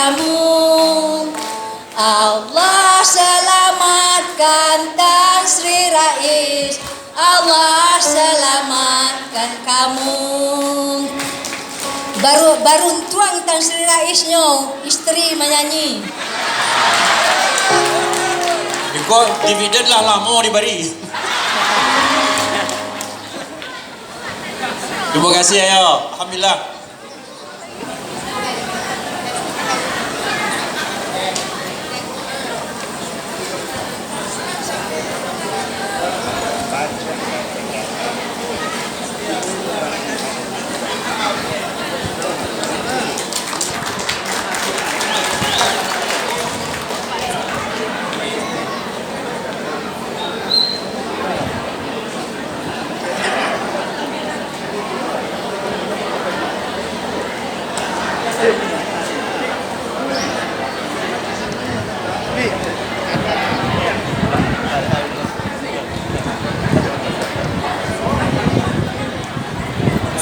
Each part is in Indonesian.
kamu. Allah selamatkan Tan Sri Rais, Allah selamatkan kamu. Baru tuang Tan Sri Raisnya, istri menyanyi. Kok dividen lah lama diberi. Terima kasih ayo. Alhamdulillah.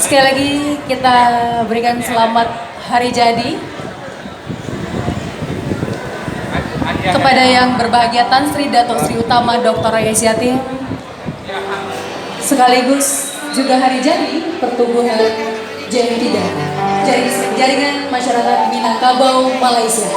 Sekali lagi kita berikan selamat hari jadi kepada yang berbahagia Tan Sri Dato Sri Utama Dr. Rayes Yatim, sekaligus juga hari jadi pertumbuhan JM3 Jaringan Masyarakat Minangkabau Malaysia.